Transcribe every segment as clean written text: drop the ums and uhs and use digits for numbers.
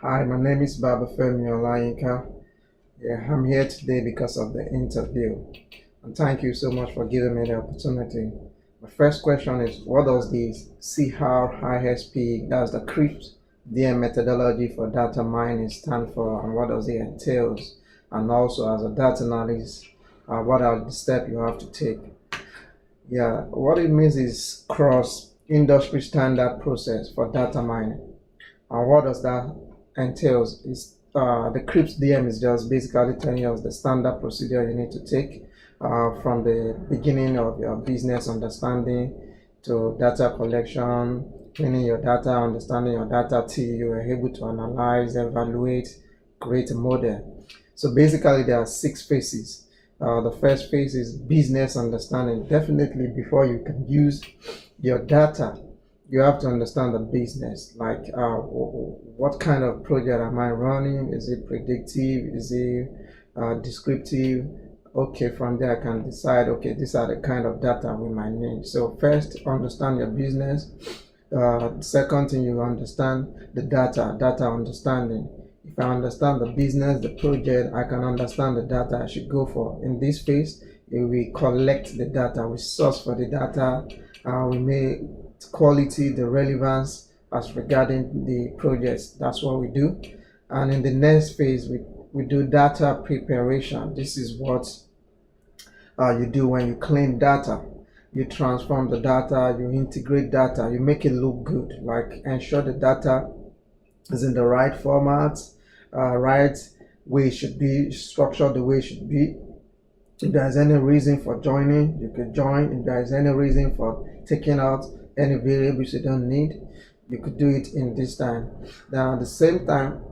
Hi, my name is Baba Femi Olayinka. Yeah, I'm here today because of the interview. And thank you so much for giving me the opportunity. My first question is, what does the CRISP, that's the CRISP DM methodology for data mining, stand for, and what does it entails? And also, as a data analyst, what are the steps you have to take? Yeah, what it means is cross industry standard process for data mining. And what does that entails is the CRIPS DM is just basically telling us the standard procedure you need to take from the beginning of your business understanding to data collection, cleaning your data, understanding your data till you are able to analyze, evaluate, create a model. So basically there are 6 phases. The first phase is business understanding. Definitely before you can use your data, you have to understand the business, like what kind of project am I running? Is it predictive? Is it descriptive? Okay, from there I can decide, okay, these are the kind of data we might need. So first, understand your business. Second thing, you understand the data understanding. If I understand the business, the project, I can understand the data I should go for. In this phase, we collect the data, we source for the data, we may quality, the relevance as regarding the projects. That's what we do. And in the next phase, we do data preparation. This is what you do when you clean data. You transform the data, you integrate data, you make it look good, like ensure the data is in the right format, right way it should be, structured the way it should be. If there's any reason for joining, you could join. If there's any reason for taking out any variables you don't need, you could do it in this time. Now at the same time,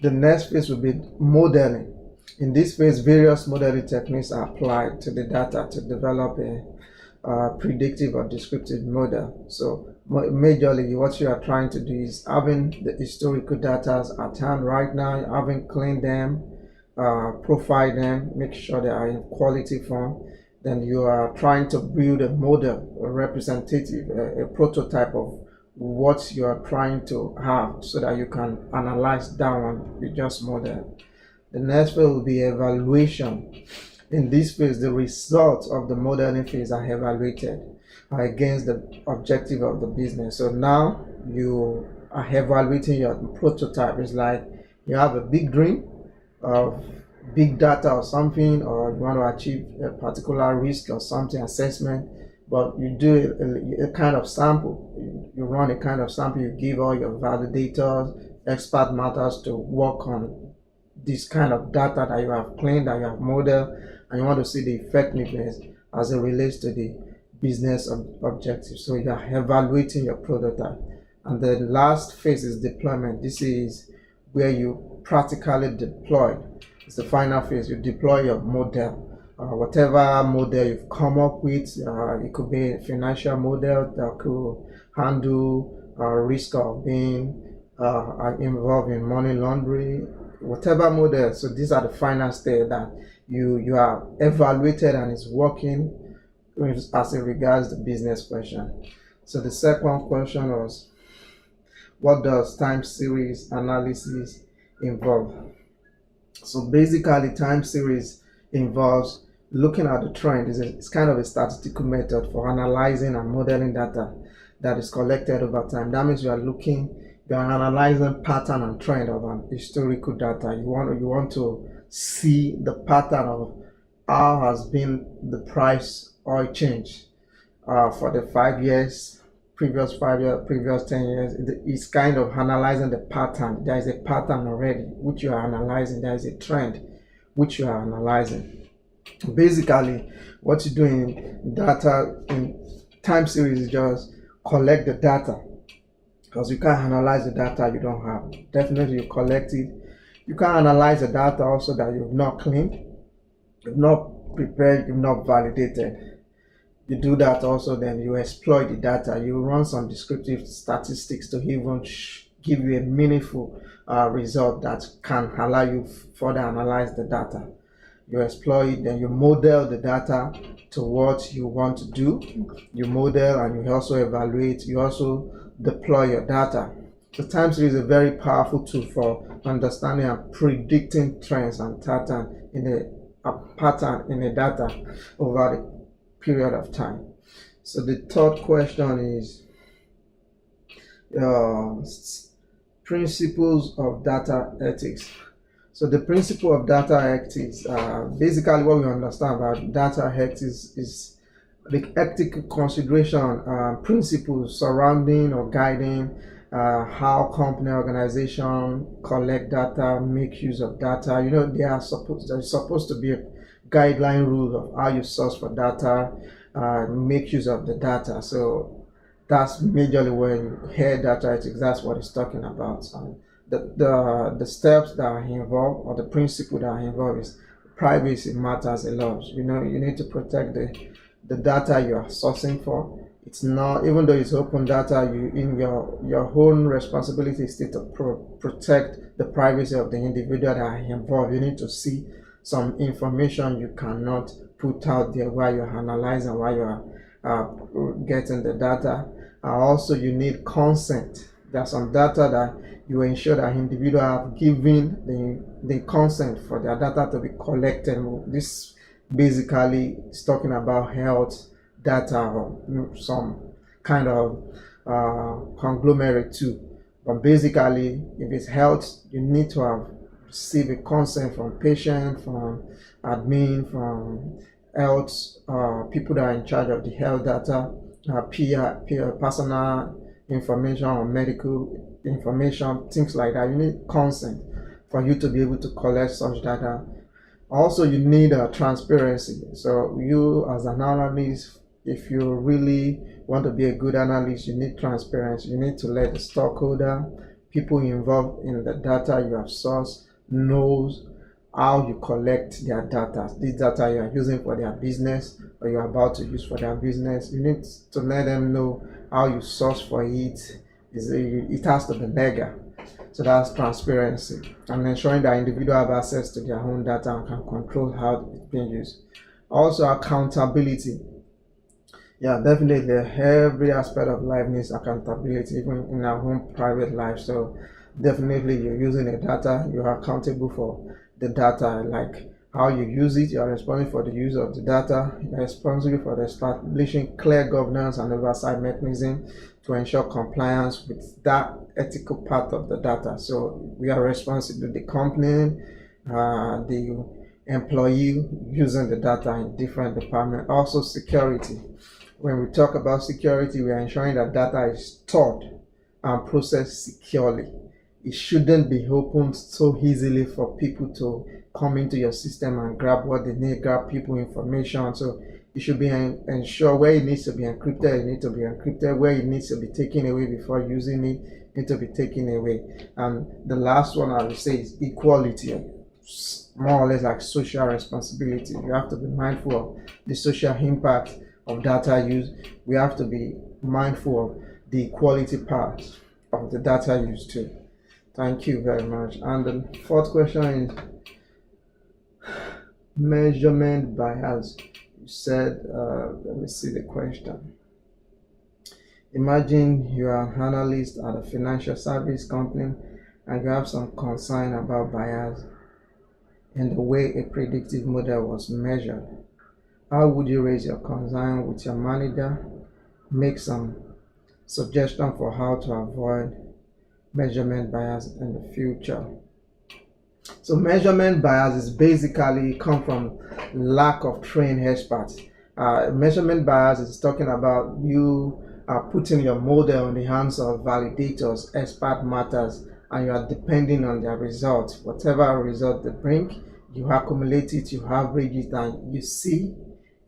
the next phase will be modeling. In this phase, various modeling techniques are applied to the data to develop a predictive or descriptive model. So majorly what you are trying to do is having the historical data at hand right now, having cleaned them, profile them, make sure they are in quality form. Then you are trying to build a model, a representative, a prototype of what you are trying to have so that you can analyze that one with just model. The next phase will be evaluation. In this phase, the results of the modeling phase are evaluated against the objective of the business. So now you are evaluating your prototype. It's like you have a big dream of big data or something, or you want to achieve a particular risk or something assessment, but you do a kind of sample. You run a kind of sample, you give all your validators, expert matters to work on this kind of data that you have cleaned, that you have modeled, and you want to see the effectiveness as it relates to the business objective. So you are evaluating your prototype. And the last phase is deployment. This is where you practically deploy. It's the final phase. You deploy your model. Whatever model you've come up with, it could be a financial model that could handle risk of being involved in money laundering, whatever model. So these are the final stage that you are evaluated and is working as it regards the business question. So the second question was, what does time series analysis involve? So basically, time series involves looking at the trend. It's kind of a statistical method for analyzing and modeling data that is collected over time. That means you are analyzing pattern and trend of an historical data. You want to see the pattern of how has been the price oil change for the 5 years, previous 5 years, previous 10 years. It's kind of analyzing the pattern. There is a pattern already which you are analyzing. There is a trend which you are analyzing. Basically, what you do in data in time series is just collect the data, because you can't analyze the data you don't have. Definitely you collect it. You can analyze the data also that you've not cleaned, you've not prepared, you've not validated. You do that also, then you exploit the data. You run some descriptive statistics to even give you a meaningful result that can allow you further analyze the data. You exploit, then you model the data to what you want to do. You model and you also evaluate. You also deploy your data. So time series is a very powerful tool for understanding and predicting trends and pattern in the data over the period of time. So the third question is principles of data ethics. So the principle of data ethics, basically what we understand about data ethics is the ethical consideration principles surrounding or guiding how company organization collect data, make use of data. There's supposed to be a guideline rule of how you source for data, make use of the data. So that's majorly when you hear data ethics, that's what it's talking about. The steps that are involved, or the principle that are involved, is privacy matters a lot. You need to protect the data you are sourcing for. It's not, even though it's open data, your own responsibility is still to protect the privacy of the individual that are involved. You need to see some information you cannot put out there while you're analyzing, while you're getting the data. Also, you need consent. There's some data that you ensure that individuals have given the consent for their data to be collected. This basically is talking about health data or some kind of conglomerate too. But basically, if it's health, you need to have received a consent from patient, from admin, from health people that are in charge of the health data, peer personal information or medical information, things like that. You need consent for you to be able to collect such data. Also, you need transparency. So you as an analyst, if you really want to be a good analyst, you need transparency. You need to let the stockholder, people involved in the data you have sourced, knows how you collect their data. This data you are using for their business or you're about to use for their business, you need to let them know how you source for it. It has to be legal. So that's transparency, and ensuring that individuals have access to their own data and can control how it's being used. Also, accountability. Yeah, definitely every aspect of life needs accountability, even in our own private life. So definitely you're using the data, you're accountable for the data, like how you use it. You're responsible for the use of the data. You're responsible for establishing clear governance and oversight mechanism to ensure compliance with that ethical part of the data. So we are responsible, the company, the employee using the data in different departments. Also security. When we talk about security, we are ensuring that data is stored and processed securely. It shouldn't be opened so easily for people to come into your system and grab what they need, grab people information. So it should be ensure where it needs to be encrypted, it needs to be encrypted. Where it needs to be taken away before using it, it needs to be taken away. And the last one I would say is equality, more or less like social responsibility. You have to be mindful of the social impact of data use. We have to be mindful of the equality part of the data use too. Thank you very much. And the fourth question is measurement bias. You said, let me see the question. Imagine you are an analyst at a financial service company and you have some concern about bias in the way a predictive model was measured. How would you raise your concern with your manager? Make some suggestion for how to avoid measurement bias in the future. So measurement bias is basically come from lack of trained experts. Measurement bias is talking about you putting your model in the hands of validators, expert matters, and you are depending on their results. Whatever result they bring, you accumulate it, you average it, and you see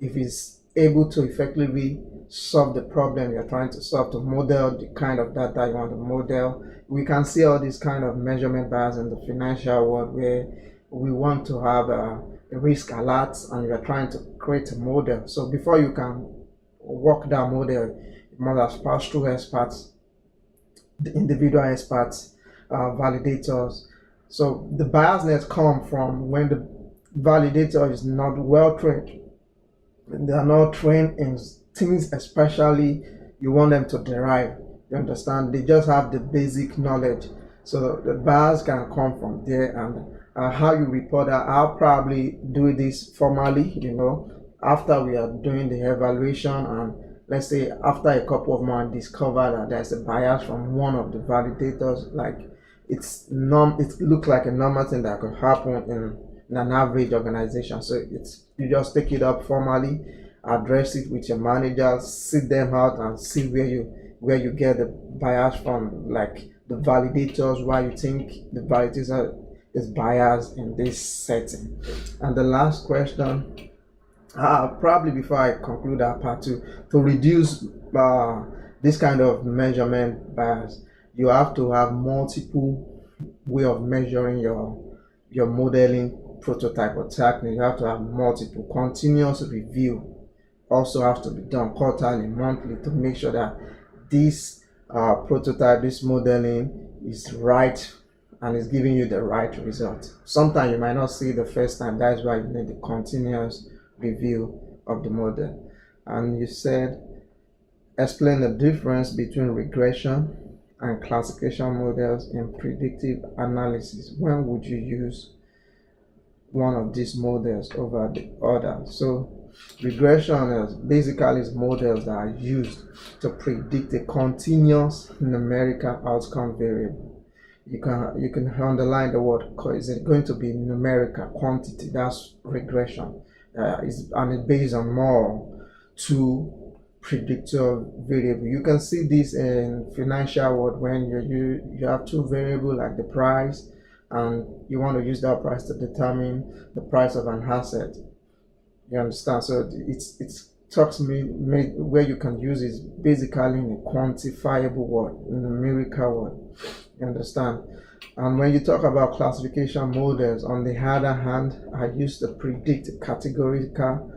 if it's able to effectively solve the problem you're trying to solve, to model the kind of data you want to model. We can see all these kind of measurement bias in the financial world where we want to have a risk alert and you're trying to create a model. So before you can work that model, it must have passed through experts, the individual experts, validators. So the biasness come from when the validator is not well trained. They are not trained in things especially you want them to derive. You understand? They just have the basic knowledge. So the bars can come from there. And how you report that, I'll probably do this formally, after we are doing the evaluation, and let's say after a couple of months discover that there's a bias from one of the validators. Like, it looks like a normal thing that could happen in an average organization. So you just take it up formally, address it with your manager, sit them out and see where you get the bias from, like the validators, why you think the validator is biased in this setting. And the last question, probably before I conclude that part two, to reduce this kind of measurement bias, you have to have multiple way of measuring your modeling prototype or technique. You have to have multiple continuous review. Also have to be done quarterly, monthly, to make sure that this prototype, this modeling is right and is giving you the right result. Sometimes you might not see the first time. That's why you need the continuous review of the model. And you said, explain the difference between regression and classification models in predictive analysis. When would you use one of these models over the other? So regression is basically models that are used to predict a continuous numerical outcome variable. You can underline the word, is it going to be numerical quantity? That's regression. And it's based on more two predictor variable. You can see this in financial world when you have two variables like the price, and you want to use that price to determine the price of an asset. You understand? So it's talks me where you can use it basically in a quantifiable word, in a numerical word. You understand? And when you talk about classification models, on the other hand, I use to predict a categorical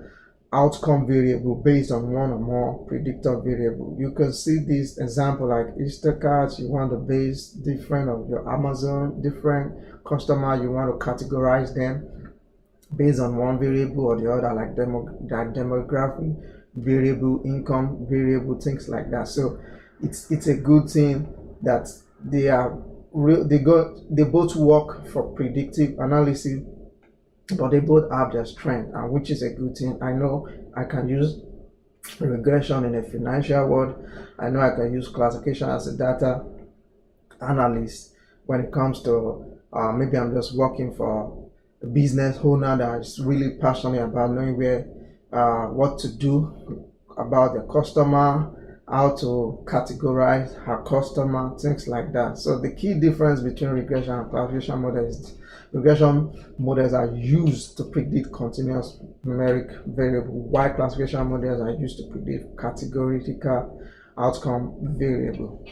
outcome variable based on one or more predictor variable. You can see this example like Instacart. You want to base different of your Amazon, different customer, you want to categorize them based on one variable or the other, like demographic variable, income variable, things like that. So it's a good thing that they both work for predictive analysis, but they both have their strength, and which is a good thing. I know I can use regression in a financial world. I know I can use classification as a data analyst when it comes to maybe I'm just working for a business owner that is really passionate about knowing what to do about the customer, how to categorize her customer, things like that. So the key difference between regression and classification models is regression models are used to predict continuous numeric variable, while classification models are used to predict categorical outcome variable.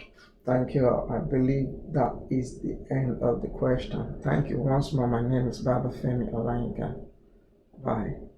Thank you. I believe that is the end of the question. Thank you once more. My name is Babafemi Olayinka. Bye.